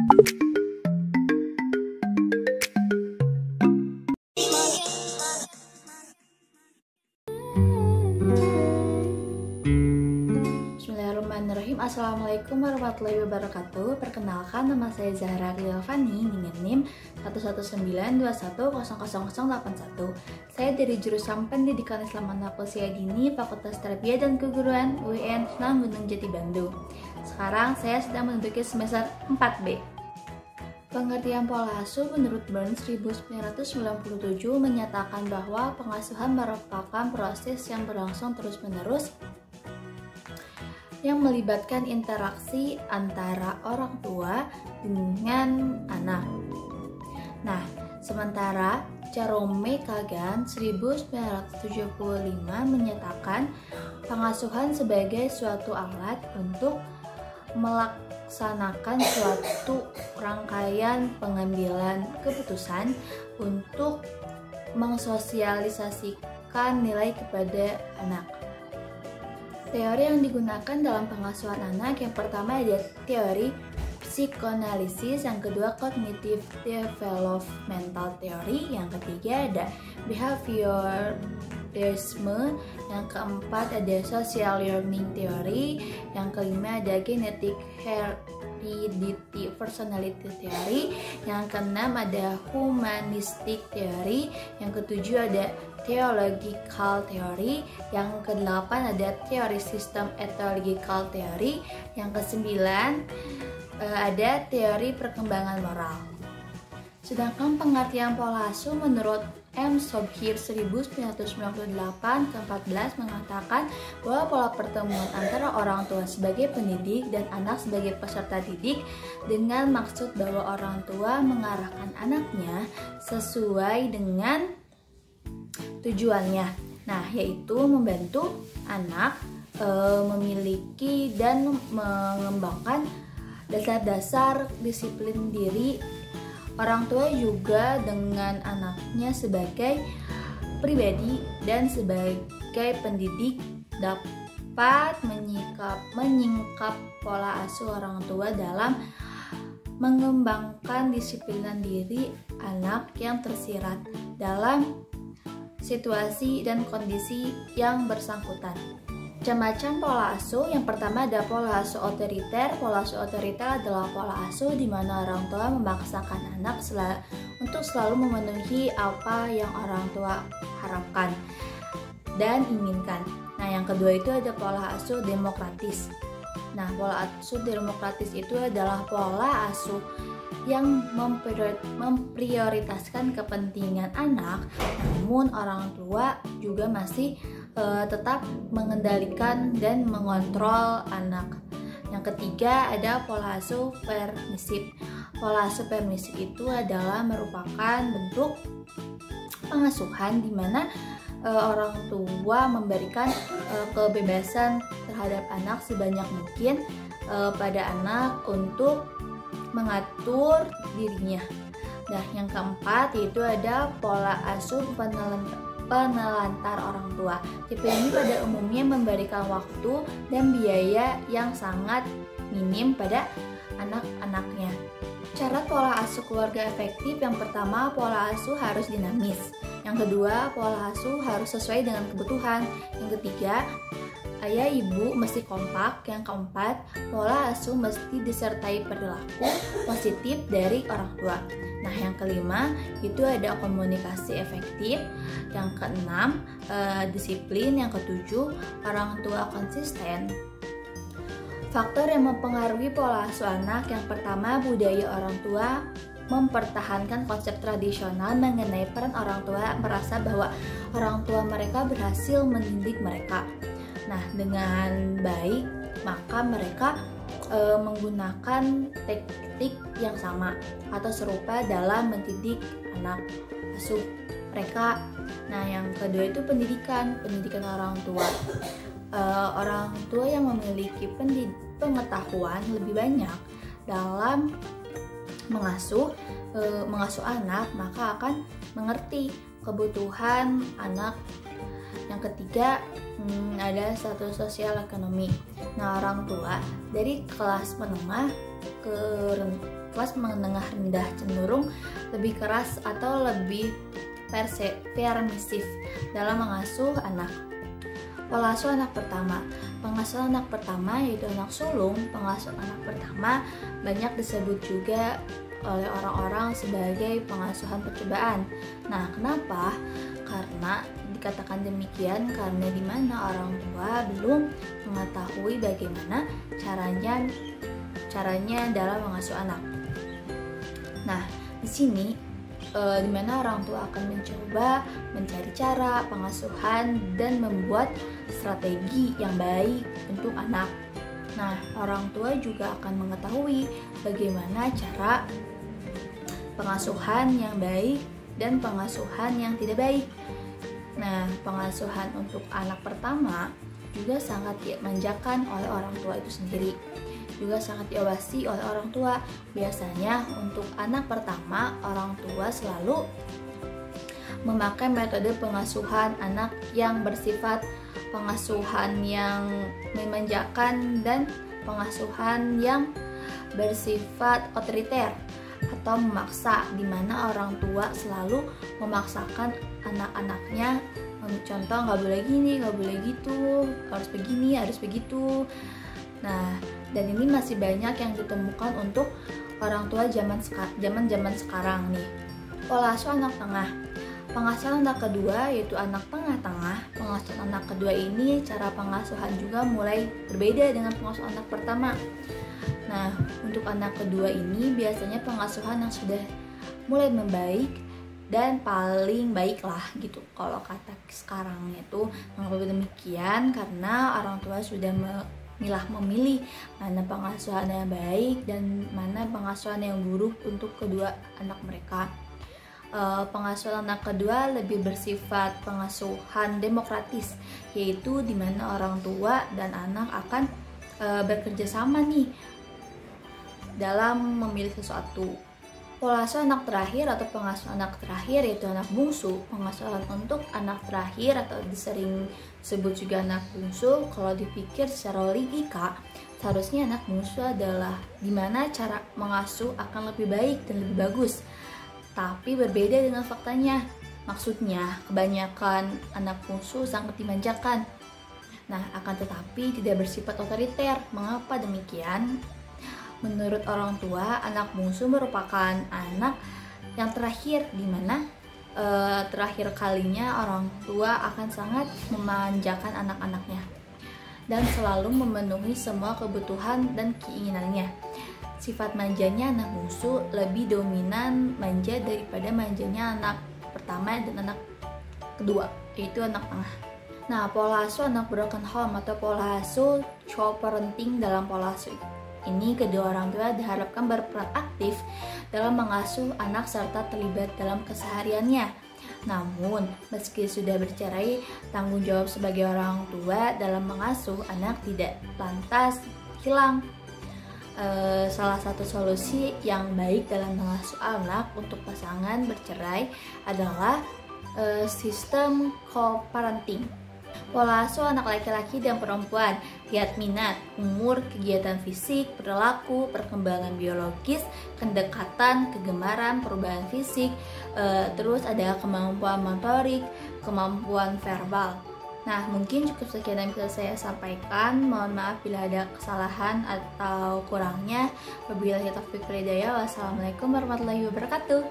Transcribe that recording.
Bismillahirrahmanirrahim. Assalamualaikum warahmatullahi wabarakatuh. Perkenalkan, nama saya Zahra Glialvani dengan NIM 11921000081. Saya dari jurusan Pendidikan Islam Anak Usia Dini, Fakultas Tarbiyah dan Keguruan UIN Sunan Gunung Jati Bandung. Sekarang saya sedang menduduki semester 4B. Pengertian pola asuh menurut Burns 1997 menyatakan bahwa pengasuhan merupakan proses yang berlangsung terus-menerus yang melibatkan interaksi antara orang tua dengan anak. Nah, sementara Jerome Kagan 1975 menyatakan pengasuhan sebagai suatu alat untuk melaksanakan suatu rangkaian pengambilan keputusan untuk mensosialisasikan nilai kepada anak. Teori yang digunakan dalam pengasuhan anak yang pertama ada teori psikoanalisis, yang kedua cognitive developmental theory, yang ketiga ada behaviorisme, yang keempat ada social learning theory, yang kelima ada genetic heredity personality theory, yang keenam ada humanistic theory, yang ketujuh ada theological theory, yang kedelapan ada teori sistem ethological theory, yang kesembilan ada teori perkembangan moral. Sedangkan pengertian pola asuh menurut M. Sobhir 1998-14 mengatakan bahwa pola pertemuan antara orang tua sebagai pendidik dan anak sebagai peserta didik dengan maksud bahwa orang tua mengarahkan anaknya sesuai dengan tujuannya, nah yaitu membantu anak memiliki dan mengembangkan dasar-dasar disiplin diri. Orang tua juga dengan anaknya sebagai pribadi dan sebagai pendidik dapat menyingkap pola asuh orang tua dalam mengembangkan disiplinan diri anak yang tersirat dalam situasi dan kondisi yang bersangkutan. Macam-macam pola asuh. Yang pertama ada pola asuh otoriter. Pola asuh otoriter adalah pola asuh di mana orang tua memaksakan anak untuk selalu memenuhi apa yang orang tua harapkan dan inginkan. Nah, yang kedua itu ada pola asuh demokratis. Nah, pola asuh demokratis itu adalah pola asuh yang memprioritaskan kepentingan anak, namun orang tua juga masih tetap mengendalikan dan mengontrol anak. Yang ketiga ada pola asuh permisif. Pola asuh permisif itu adalah merupakan bentuk pengasuhan di mana orang tua memberikan kebebasan terhadap anak sebanyak mungkin pada anak untuk mengatur dirinya. Nah, yang keempat yaitu ada pola asuh penelantar orang tua. Tipe ini pada umumnya memberikan waktu dan biaya yang sangat minim pada anak-anaknya. Cara pola asuh keluarga efektif, yang pertama pola asuh harus dinamis. Yang kedua, pola asuh harus sesuai dengan kebutuhan. Yang ketiga, ayah ibu mesti kompak. Yang keempat, pola asuh mesti disertai perilaku positif dari orang tua. Nah, yang kelima itu ada komunikasi efektif. Yang keenam, disiplin. Yang ketujuh, orang tua konsisten. Faktor yang mempengaruhi pola asuh anak, yang pertama budaya orang tua mempertahankan konsep tradisional mengenai peran orang tua, merasa bahwa orang tua mereka berhasil mendidik mereka. Nah, dengan baik, maka mereka menggunakan teknik yang sama atau serupa dalam mendidik anak asuh mereka. Nah, yang kedua itu pendidikan orang tua. Orang tua yang memiliki pengetahuan lebih banyak dalam mengasuh anak, maka akan mengerti kebutuhan anak. Yang ketiga ada status sosial ekonomi. Nah, orang tua dari kelas menengah kelas menengah rendah cenderung lebih keras atau lebih permisif dalam mengasuh anak. Pola asuh anak pertama. Pengasuhan anak pertama yaitu anak sulung. Pengasuhan anak pertama banyak disebut juga oleh orang-orang sebagai pengasuhan percobaan. Nah, kenapa? Karena dikatakan demikian karena di mana orang tua belum mengetahui bagaimana caranya dalam mengasuh anak. Nah, di sini di mana orang tua akan mencoba mencari cara pengasuhan dan membuat strategi yang baik untuk anak. Nah, orang tua juga akan mengetahui bagaimana cara pengasuhan yang baik dan pengasuhan yang tidak baik. Nah, pengasuhan untuk anak pertama juga sangat dimanjakan oleh orang tua itu sendiri, juga sangat diawasi oleh orang tua. Biasanya untuk anak pertama, orang tua selalu memakai metode pengasuhan anak yang bersifat pengasuhan yang memanjakan dan pengasuhan yang bersifat otoriter atau memaksa, di mana orang tua selalu memaksakan anak-anaknya. Contoh, nggak boleh gini, nggak boleh gitu, harus begini, harus begitu. Nah, dan ini masih banyak yang ditemukan untuk orang tua zaman sekarang nih. Pola asuh anak tengah. Pengasuhan anak kedua yaitu anak tengah-tengah. Pengasuhan anak kedua ini cara pengasuhan juga mulai berbeda dengan pengasuhan anak pertama. Nah, untuk anak kedua ini biasanya pengasuhan yang sudah mulai membaik dan paling baik lah gitu. Kalau kata sekarang itu menurut demikian karena orang tua sudah memilih mana pengasuhan yang baik dan mana pengasuhan yang buruk untuk kedua anak mereka. Pengasuhan anak kedua lebih bersifat pengasuhan demokratis, yaitu di mana orang tua dan anak akan bekerja sama nih dalam memilih sesuatu. Pola asuh anak terakhir atau pengasuhan anak terakhir yaitu anak bungsu. Pengasuhan untuk anak terakhir atau disering disebut juga anak bungsu, kalau dipikir secara logika seharusnya anak bungsu adalah dimana cara mengasuh akan lebih baik dan lebih bagus. Tapi berbeda dengan faktanya. Maksudnya kebanyakan anak bungsu sangat dimanjakan. Nah, akan tetapi tidak bersifat otoriter. Mengapa demikian? Menurut orang tua, anak bungsu merupakan anak yang terakhir, di mana terakhir kalinya orang tua akan sangat memanjakan anak-anaknya dan selalu memenuhi semua kebutuhan dan keinginannya. Sifat manjanya anak bungsu lebih dominan manja daripada manjanya anak pertama dan anak kedua, yaitu anak tengah. Nah, pola asuh anak broken home atau pola asuh co-parenting. Dalam pola asuh ini, kedua orang tua diharapkan berperan aktif dalam mengasuh anak serta terlibat dalam kesehariannya. Namun, meski sudah bercerai, tanggung jawab sebagai orang tua dalam mengasuh anak tidak lantas hilang. Salah satu solusi yang baik dalam mengasuh anak untuk pasangan bercerai adalah sistem co-parenting. Pola asuh anak laki-laki dan perempuan. Lihat minat, umur, kegiatan fisik, perilaku, perkembangan biologis, kedekatan, kegemaran, perubahan fisik, terus ada kemampuan motorik, kemampuan verbal. Nah, mungkin cukup sekian yang bisa saya sampaikan. Mohon maaf bila ada kesalahan atau kurangnya. Wabillahi taufiq wal hidayah. Wassalamualaikum warahmatullahi wabarakatuh.